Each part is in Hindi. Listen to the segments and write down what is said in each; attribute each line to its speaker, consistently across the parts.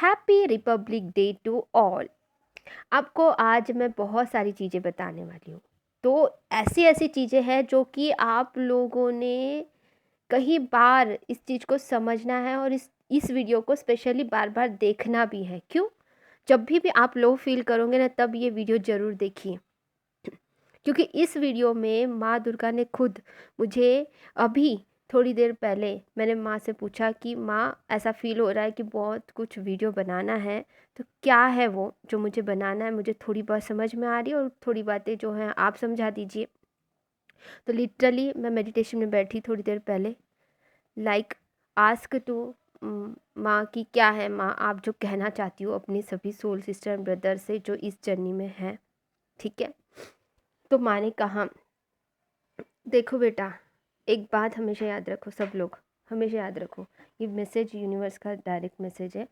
Speaker 1: Happy republic day to all. आपको आज मैं बहुत सारी चीज़ें बताने वाली हूँ। तो ऐसी ऐसी चीज़ें हैं जो कि आप लोगों ने कई बार इस चीज़ को समझना है और इस वीडियो को स्पेशली बार बार देखना भी है। क्यों? जब भी आप लो फील करोगे ना, तब ये वीडियो ज़रूर देखिए। क्योंकि इस वीडियो में माँ दुर्गा ने खुद मुझे अभी थोड़ी देर पहले मैंने माँ से पूछा कि माँ, ऐसा फ़ील हो रहा है कि बहुत कुछ वीडियो बनाना है, तो क्या है वो जो मुझे बनाना है? मुझे थोड़ी बहुत समझ में आ रही है और थोड़ी बातें जो हैं आप समझा दीजिए। तो लिटरली मैं मेडिटेशन में बैठी थोड़ी देर पहले, लाइक आस्क टू माँ कि क्या है माँ, आप जो कहना चाहती हो अपनी सभी सोल सिस्टर एंड ब्रदर से जो इस जर्नी में है, ठीक है? तो माँ ने कहा, देखो बेटा, एक बात हमेशा याद रखो, सब लोग हमेशा याद रखो, ये मैसेज यूनिवर्स का डायरेक्ट मैसेज है,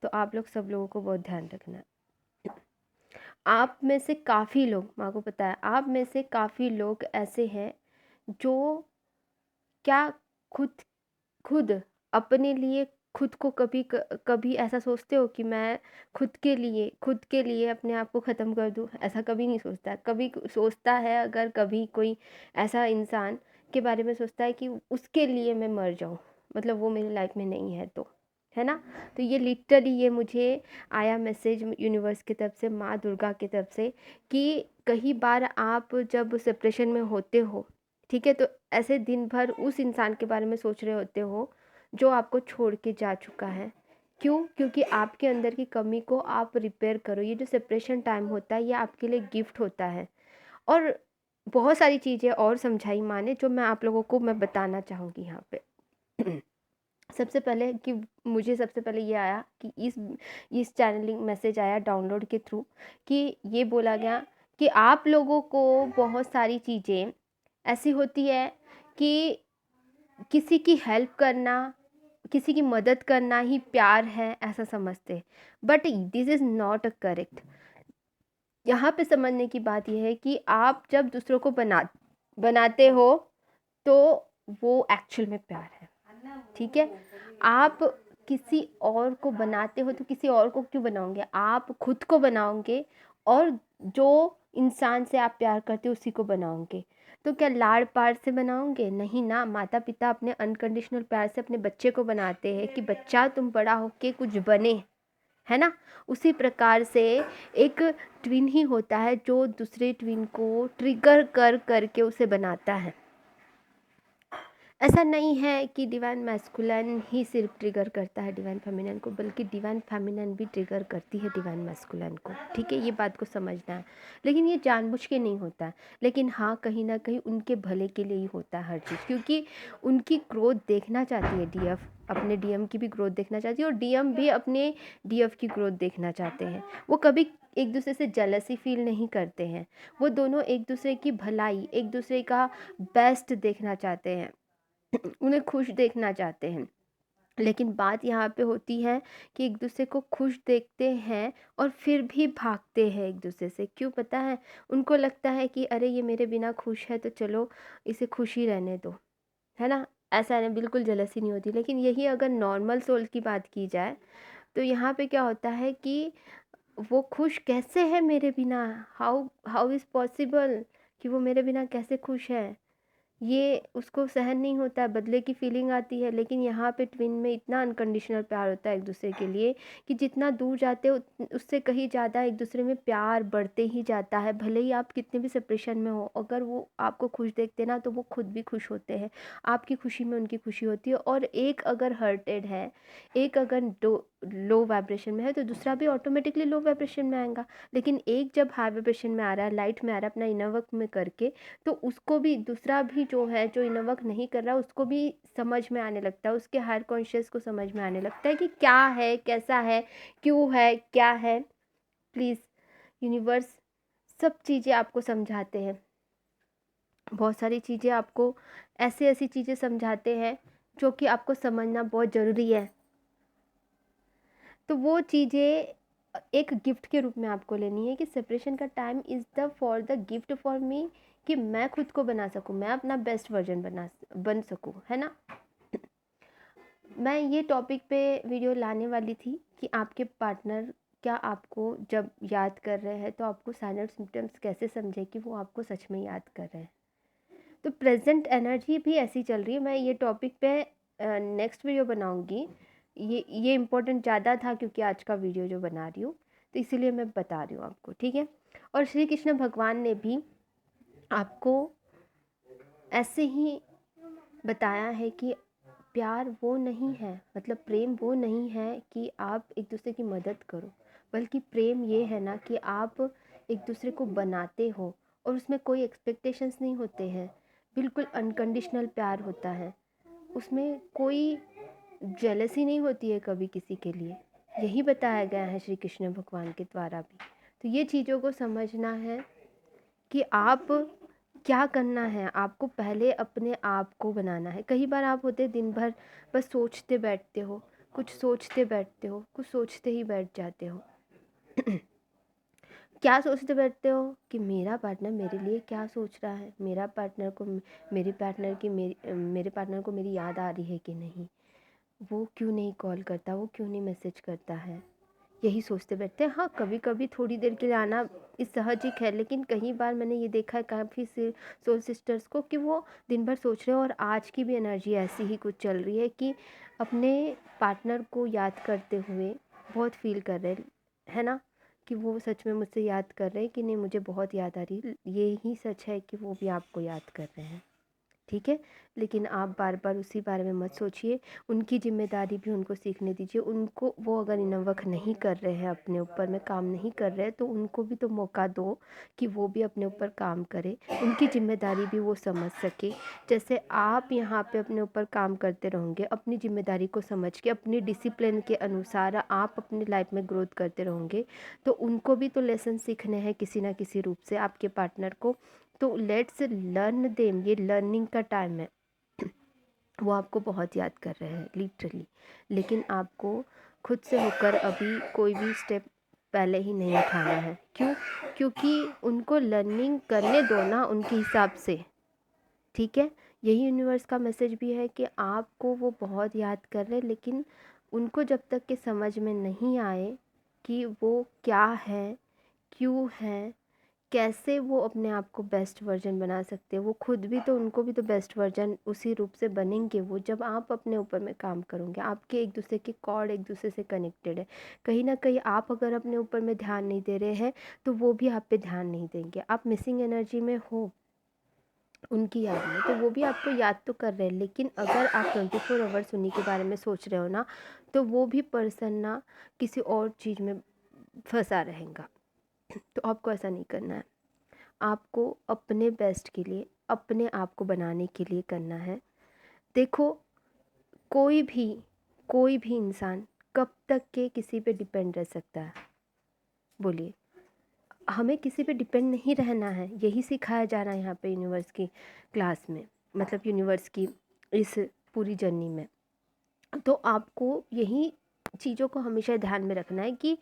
Speaker 1: तो आप लोग सब लोगों को बहुत ध्यान रखना है। आप में से काफ़ी लोग, माँ को पता है, आप में से काफ़ी लोग ऐसे हैं जो क्या खुद खुद अपने लिए खुद को कभी ऐसा सोचते हो कि मैं खुद के लिए अपने आप को ख़त्म कर दूँ? ऐसा कभी नहीं सोचता। कभी सोचता है, अगर कभी कोई ऐसा इंसान के बारे में सोचता है कि उसके लिए मैं मर जाऊँ, मतलब वो मेरी लाइफ में नहीं है तो, है ना? तो ये लिटरली ये मुझे आया मैसेज यूनिवर्स की तरफ से, माँ दुर्गा की तरफ से, कि कई बार आप जब सेपरेशन में होते हो, ठीक है, तो ऐसे दिन भर उस इंसान के बारे में सोच रहे होते हो जो आपको छोड़ के जा चुका है। क्यों? क्योंकि आपके अंदर की कमी को आप रिपेयर करो। ये जो सेपरेशन टाइम होता है, ये आपके लिए गिफ्ट होता है। और बहुत सारी चीज़ें और समझाई माँ ने, जो मैं आप लोगों को मैं बताना चाहूँगी यहाँ पे। सबसे पहले कि मुझे सबसे पहले ये आया कि इस चैनलिंग मैसेज आया डाउनलोड के थ्रू, कि ये बोला गया कि आप लोगों को बहुत सारी चीज़ें ऐसी होती है कि किसी की हेल्प करना, किसी की मदद करना ही प्यार है, ऐसा समझते। But this is not a correct. यहाँ पे समझने की बात यह है कि आप जब दूसरों को बनाते हो, तो वो एक्चुअल में प्यार है, ठीक है? आप किसी और को बनाते हो तो किसी और को क्यों बनाओगे? आप खुद को बनाओगे और जो इंसान से आप प्यार करते हो उसी को बनाओगे। तो क्या लाड़ प्यार से बनाओगे? नहीं ना। माता पिता अपने अनकंडीशनल प्यार से अपने बच्चे को बनाते हैं कि बच्चा तुम बड़ा होके कुछ बने, है ना? उसी प्रकार से एक ट्विन ही होता है जो दूसरे ट्विन को ट्रिगर करके उसे बनाता है। ऐसा नहीं है कि डिवाइन मैस्कुलिन ही सिर्फ ट्रिगर करता है डिवाइन फेमिनिन को, बल्कि डिवाइन फेमिनिन भी ट्रिगर करती है डिवाइन मैस्कुलिन को, ठीक है? ये बात को समझना है। लेकिन ये जानबूझ के नहीं होता है, लेकिन हाँ, कहीं ना कहीं उनके भले के लिए ही होता है हर चीज़, क्योंकि उनकी ग्रोथ देखना चाहती है डीएफ, अपने डीएम की भी ग्रोथ देखना चाहती है और डीएम भी अपने डीएफ की ग्रोथ देखना चाहते हैं। वो कभी एक दूसरे से जेलसी फील नहीं करते हैं। वो दोनों एक दूसरे की भलाई, एक दूसरे का बेस्ट देखना चाहते हैं, उन्हें खुश देखना चाहते हैं। लेकिन बात यहाँ पे होती है कि एक दूसरे को खुश देखते हैं और फिर भी भागते हैं एक दूसरे से। क्यों पता है? उनको लगता है कि अरे ये मेरे बिना खुश है, तो चलो इसे खुश ही रहने दो, है ना? ऐसा नहीं, बिल्कुल जेलसी नहीं होती। लेकिन यही अगर नॉर्मल सोल की बात की जाए, तो यहाँ पे क्या होता है कि वो खुश कैसे है मेरे बिना? हाउ हाउ इज़ पॉसिबल कि वो मेरे बिना कैसे खुश है? ये उसको सहन नहीं होता है, बदले की फीलिंग आती है। लेकिन यहाँ पे ट्विन में इतना अनकंडीशनल प्यार होता है एक दूसरे के लिए कि जितना दूर जाते हो उससे कहीं ज़्यादा एक दूसरे में प्यार बढ़ते ही जाता है। भले ही आप कितने भी सेपरेशन में हो, अगर वो आपको खुश देखते ना, तो वो खुद भी खुश होते हैं। आपकी खुशी में उनकी खुशी होती है। और एक अगर हर्टेड है, एक अगर लो वाइब्रेशन में है, तो दूसरा भी ऑटोमेटिकली लो वाइब्रेशन में आएगा। लेकिन एक जब हाई वाइब्रेशन में आ रहा है, लाइट में आ रहा है, अपना इनर वर्क में करके, तो उसको भी दूसरा भी जो है, जो इनर वर्क नहीं कर रहा, उसको भी समझ में आने लगता है, उसके हायर कॉन्शियस को समझ में आने लगता है कि क्या है, कैसा है, क्यों है, क्या है। प्लीज़, यूनिवर्स सब चीज़ें आपको समझाते हैं। बहुत सारी चीज़ें आपको ऐसी ऐसी चीज़ें समझाते हैं जो कि आपको समझना बहुत ज़रूरी है। तो वो चीज़ें एक गिफ्ट के रूप में आपको लेनी है कि सेपरेशन का time is the for the gift for me, कि मैं खुद को बना सकूँ, मैं अपना बेस्ट वर्जन बन सकूँ, है ना? मैं ये टॉपिक पे वीडियो लाने वाली थी कि आपके पार्टनर क्या आपको जब याद कर रहे हैं तो आपको साइन और सिम्टम्स कैसे समझे कि वो आपको सच में याद कर रहे हैं। तो प्रेजेंट एनर्जी भी ऐसी चल रही है। मैं ये टॉपिक पे नेक्स्ट वीडियो बनाऊंगी। ये इम्पोर्टेंट ज़्यादा था क्योंकि आज का वीडियो जो बना रही हूँ तो इसीलिए मैं बता रही हूँ आपको, ठीक है। और श्री कृष्ण भगवान ने भी आपको ऐसे ही बताया है कि प्यार वो नहीं है, मतलब प्रेम वो नहीं है कि आप एक दूसरे की मदद करो, बल्कि प्रेम ये है ना कि आप एक दूसरे को बनाते हो और उसमें कोई एक्सपेक्टेशंस नहीं होते हैं। बिल्कुल अनकंडीशनल प्यार होता है, उसमें कोई जेलसी नहीं होती है कभी किसी के लिए। यही बताया गया है श्री कृष्ण भगवान के द्वारा भी। तो ये चीज़ों को समझना है कि आप क्या करना है। आपको पहले अपने आप को बनाना है। कई बार आप होते दिन भर बस सोचते बैठते हो, कुछ सोचते बैठते हो, कुछ सोचते ही बैठ जाते हो। क्या सोचते बैठते हो कि मेरा पार्टनर मेरे लिए क्या सोच रहा है, मेरा पार्टनर को मेरे पार्टनर को मेरी याद आ रही है कि नहीं, वो क्यों नहीं कॉल करता, वो क्यों नहीं मैसेज करता है। यही सोचते बैठते हैं। हाँ, कभी कभी थोड़ी देर के लिए आना इस सहजिक है, लेकिन कई बार मैंने ये देखा है काफ़ी सोल सिस्टर्स को कि वो दिन भर सोच रहे हैं। और आज की भी एनर्जी ऐसी ही कुछ चल रही है कि अपने पार्टनर को याद करते हुए बहुत फील कर रहे है ना, कि वो सच में मुझसे याद कर रहे हैं कि नहीं, मुझे बहुत याद आ रही है। ये ही सच है कि वो भी आपको याद कर रहे हैं, ठीक है। लेकिन आप बार बार उसी बारे में मत सोचिए। उनकी जिम्मेदारी भी उनको सीखने दीजिए। उनको, वो अगर इनवर्क नहीं कर रहे हैं, अपने ऊपर में काम नहीं कर रहे हैं, तो उनको भी तो मौका दो कि वो भी अपने ऊपर काम करे, उनकी जिम्मेदारी भी वो समझ सके। जैसे आप यहाँ पे अपने ऊपर काम करते रहोगे, अपनी जिम्मेदारी को समझ के, अपनी डिसिप्लिन के अनुसार आप अपनी लाइफ में ग्रोथ करते रहोगे, तो उनको भी तो लेसन सीखने हैं किसी ना किसी रूप से, आपके पार्टनर को। तो लेट्स लर्न देम, ये लर्निंग का टाइम है। वो आपको बहुत याद कर रहे हैं लिटरली, लेकिन आपको खुद से होकर अभी कोई भी स्टेप पहले ही नहीं उठाना है। क्यों? क्योंकि उनको लर्निंग करने दो ना उनके हिसाब से, ठीक है। यही यूनिवर्स का मैसेज भी है कि आपको वो बहुत याद कर रहे हैं, लेकिन उनको जब तक कि समझ में नहीं आए कि वो क्या है, क्यों है, कैसे वो अपने आप को बेस्ट वर्जन बना सकते हैं, वो खुद भी तो, उनको भी तो बेस्ट वर्जन उसी रूप से बनेंगे वो जब आप अपने ऊपर में काम करोगे। आपके एक दूसरे के कॉर्ड एक दूसरे से कनेक्टेड है। कहीं ना कहीं आप अगर अपने ऊपर में ध्यान नहीं दे रहे हैं तो वो भी आप पे ध्यान नहीं देंगे। आप मिसिंग एनर्जी में हो उनकी याद में, तो वो भी आपको याद तो कर रहे हैं, लेकिन अगर आप 24 आवर्स उन्हीं के बारे में सोच रहे हो ना, तो वो भी पर्सन ना किसी और चीज़ में फंसा रहेगा। तो आपको ऐसा नहीं करना है। आपको अपने बेस्ट के लिए, अपने आप को बनाने के लिए करना है। देखो, कोई भी कोई भी इंसान कब तक के किसी पे डिपेंड रह सकता है, बोलिए। हमें किसी पे डिपेंड नहीं रहना है, यही सिखाया जा रहा है यहाँ पे यूनिवर्स की क्लास में, मतलब यूनिवर्स की इस पूरी जर्नी में। तो आपको यही चीज़ों को हमेशा ध्यान में रखना है कि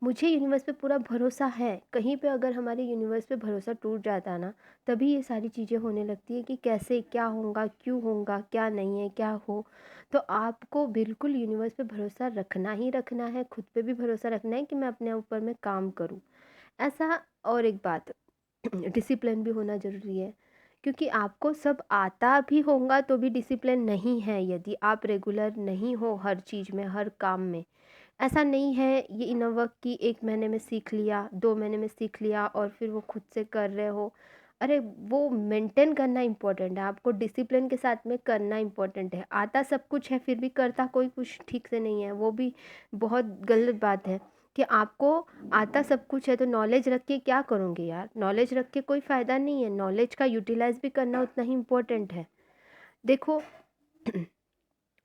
Speaker 1: मुझे यूनिवर्स पे पूरा भरोसा है। कहीं पे अगर हमारे यूनिवर्स पे भरोसा टूट जाता है ना, तभी ये सारी चीज़ें होने लगती है कि कैसे क्या होगा, क्यों होगा, क्या नहीं है, क्या हो। तो आपको बिल्कुल यूनिवर्स पे भरोसा रखना ही रखना है, खुद पे भी भरोसा रखना है कि मैं अपने ऊपर में काम करूँ, ऐसा। और एक बात, डिसिप्लिन भी होना ज़रूरी है, क्योंकि आपको सब आता भी होगा तो भी डिसिप्लिन नहीं है यदि आप रेगुलर नहीं हो हर चीज़ में, हर काम में। ऐसा नहीं है ये इनर वर्क की 1 महीने में सीख लिया, 2 महीने में सीख लिया और फिर वो खुद से कर रहे हो। अरे वो मेंटेन करना इम्पोर्टेंट है, आपको डिसिप्लिन के साथ में करना इम्पोर्टेंट है। आता सब कुछ है फिर भी करता कोई कुछ ठीक से नहीं है, वो भी बहुत गलत बात है। कि आपको आता सब कुछ है तो नॉलेज रख के क्या करोगे यार, नॉलेज रख के कोई फ़ायदा नहीं है। नॉलेज का यूटिलाइज़ भी करना उतना ही इम्पोर्टेंट है। देखो,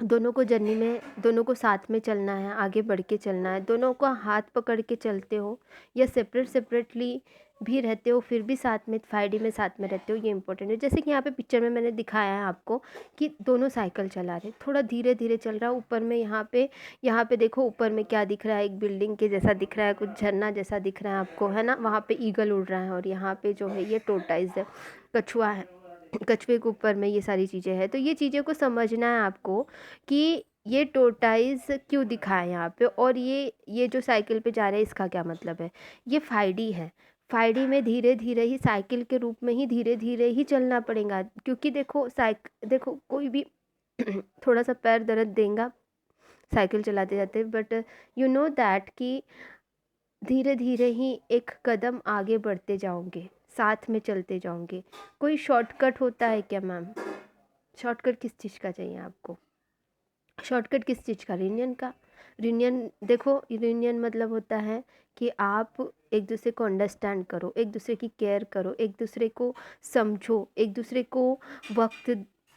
Speaker 1: दोनों को जर्नी में, दोनों को साथ में चलना है, आगे बढ़ के चलना है। दोनों को हाथ पकड़ के चलते हो या सेपरेटली भी रहते हो, फिर भी साथ में 5D में साथ में रहते हो, ये इंपॉर्टेंट है। जैसे कि यहाँ पे पिक्चर में मैंने दिखाया है आपको कि दोनों साइकिल चला रहे, थोड़ा धीरे धीरे चल रहा है। ऊपर में यहाँ पे देखो, ऊपर में क्या दिख रहा है, एक बिल्डिंग के जैसा दिख रहा है, कुछ झरना जैसा दिख रहा है आपको, है ना। वहाँ पे ईगल उड़ रहा है और यहाँ पे जो है ये टोर्टोइस है, कछुआ है। कछुए के ऊपर में ये सारी चीज़ें हैं। तो ये चीज़ें को समझना है आपको कि ये टोर्टाइज क्यों दिखा है यहाँ पे, और ये जो साइकिल पे जा रहा है इसका क्या मतलब है। ये 5D है। 5D में धीरे धीरे ही साइकिल के रूप में ही धीरे धीरे ही चलना पड़ेगा, क्योंकि देखो कोई भी थोड़ा सा पैर दर्द देगा साइकिल चलाते जाते, बट यू नो दैट कि धीरे धीरे ही एक कदम आगे बढ़ते जाओगे, साथ में चलते जाओगे। कोई शॉर्टकट होता है क्या मैम? शॉर्टकट किस चीज़ का चाहिए आपको? शॉर्टकट किस चीज़ का? रियूनियन का। रियूनियन देखो, रियूनियन मतलब होता है कि आप एक दूसरे को अंडरस्टैंड करो, एक दूसरे की केयर करो, एक दूसरे को समझो, एक दूसरे को वक्त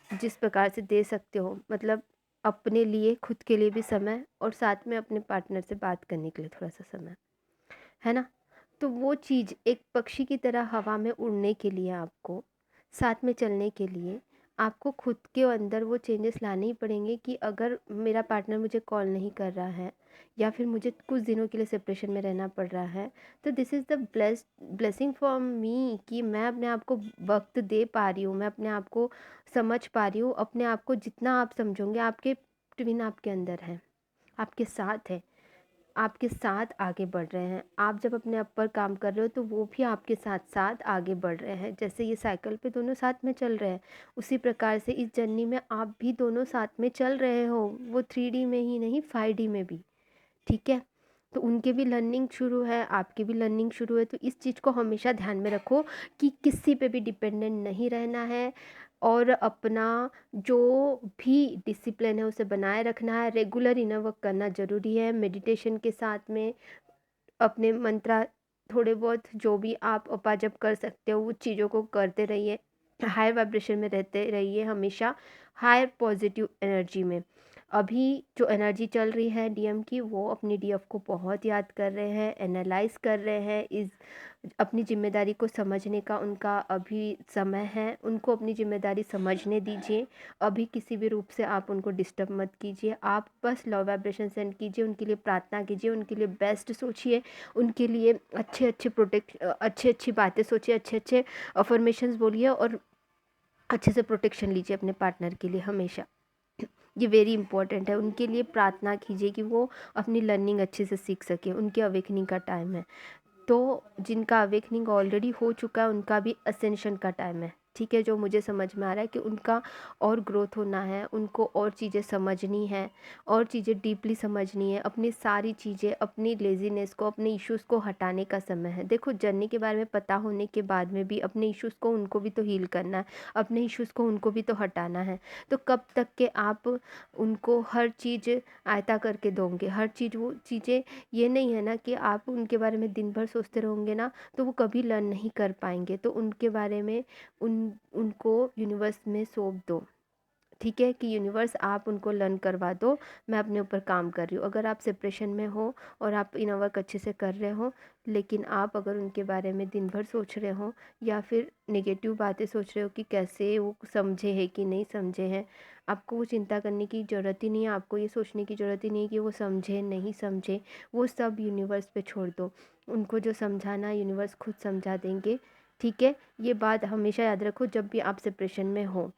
Speaker 1: जिस प्रकार से दे सकते हो, मतलब अपने लिए, खुद के लिए भी समय, और साथ में अपने पार्टनर से बात करने के लिए थोड़ा सा समय, है ना। तो वो चीज़ एक पक्षी की तरह हवा में उड़ने के लिए, आपको साथ में चलने के लिए, आपको खुद के अंदर वो चेंजेस लाने ही पड़ेंगे कि अगर मेरा पार्टनर मुझे कॉल नहीं कर रहा है, या फिर मुझे कुछ दिनों के लिए सेपरेशन में रहना पड़ रहा है, तो this is the blessing for me कि मैं अपने आप को वक्त दे पा रही हूँ, मैं अपने आप को समझ पा रही हूँ। अपने आप को जितना आप समझोगे, आपके ट्विन आपके अंदर है, आपके साथ है, आपके साथ आगे बढ़ रहे हैं। आप जब अपने आप पर काम कर रहे हो तो वो भी आपके साथ साथ आगे बढ़ रहे हैं। जैसे ये साइकिल पे दोनों साथ में चल रहे हैं, उसी प्रकार से इस जर्नी में आप भी दोनों साथ में चल रहे हो, वो 3D में ही नहीं, 5D में भी। ठीक है। तो उनके भी लर्निंग शुरू है, आपकी भी लर्निंग शुरू है। तो इस चीज़ को हमेशा ध्यान में रखो कि किसी पे भी डिपेंडेंट नहीं रहना है, और अपना जो भी डिसिप्लिन है उसे बनाए रखना है। रेगुलर इनर वर्क करना ज़रूरी है, मेडिटेशन के साथ में अपने मंत्रा थोड़े बहुत जो भी आप अपाजप कर सकते हो उस चीज़ों को करते रहिए। हाई वाइब्रेशन में रहते रहिए, हमेशा हाई पॉजिटिव एनर्जी में। अभी जो एनर्जी चल रही है डीएम की, वो अपनी डीएफ को बहुत याद कर रहे हैं, एनालाइज कर रहे हैं। इस अपनी जिम्मेदारी को समझने का उनका अभी समय है, उनको अपनी जिम्मेदारी समझने दीजिए। अभी किसी भी रूप से आप उनको डिस्टर्ब मत कीजिए, आप बस लव वाइब्रेशन सेंड कीजिए, उनके लिए प्रार्थना कीजिए, उनके लिए बेस्ट सोचिए, उनके लिए अच्छे अच्छी बातें सोचिए, अच्छे अच्छे अफर्मेशंस बोलिए, और अच्छे से प्रोटेक्शन लीजिए अपने पार्टनर के लिए हमेशा। ये वेरी इंपॉर्टेंट है। उनके लिए प्रार्थना कीजिए कि वो अपनी लर्निंग अच्छे से सीख सकें, उनके अवेकनिंग का टाइम है। तो जिनका अवेकनिंग ऑलरेडी हो चुका है उनका भी असेंशन का टाइम है। ठीक है, जो मुझे समझ में आ रहा है कि उनका और ग्रोथ होना है, उनको और चीज़ें समझनी है, और चीज़ें डीपली समझनी है, अपनी सारी चीज़ें, अपनी लेज़ीनेस को, अपने इश्यूज़ को हटाने का समय है। देखो, जर्नी के बारे में पता होने के बाद में भी अपने इश्यूज़ को उनको भी तो हील करना है, अपने इश्यूज़ को उनको भी तो हटाना है। तो कब तक के आप उनको हर चीज़ आयता करके दोगे, हर चीज़, वो चीज़ें ये नहीं है ना कि आप उनके बारे में दिन भर सोचते रहोगे ना, तो वो कभी लर्न नहीं कर पाएंगे। तो उनके बारे में उनको यूनिवर्स में सौंप दो। ठीक है, कि यूनिवर्स आप उनको लर्न करवा दो, मैं अपने ऊपर काम कर रही हूँ। अगर आप सेपरेशन में हो और आप इनर वर्क अच्छे से कर रहे हो, लेकिन आप अगर उनके बारे में दिन भर सोच रहे हो, या फिर नेगेटिव बातें सोच रहे हो कि कैसे वो समझे है कि नहीं समझे हैं, आपको वो चिंता करने की ज़रूरत ही नहीं है। आपको ये सोचने की ज़रूरत ही नहीं है कि वो समझे नहीं समझे। वो सब यूनिवर्स पे छोड़ दो। उनको जो समझाना यूनिवर्स खुद समझा देंगे। ठीक है, ये बात हमेशा याद रखो जब भी आप सेपरेशन में हो।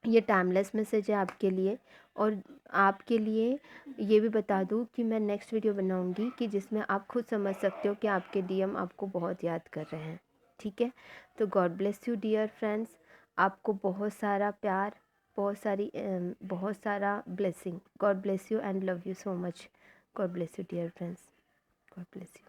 Speaker 1: ये टाइमलेस मैसेज है आपके लिए। और आपके लिए ये भी बता दूँ कि मैं नेक्स्ट वीडियो बनाऊंगी कि जिसमें आप खुद समझ सकते हो कि आपके डीएम आपको बहुत याद कर रहे हैं। ठीक है, तो God bless you dear friends. आपको बहुत सारा प्यार, बहुत सारा blessing. God bless you and love you so much. God bless you dear friends. God bless you.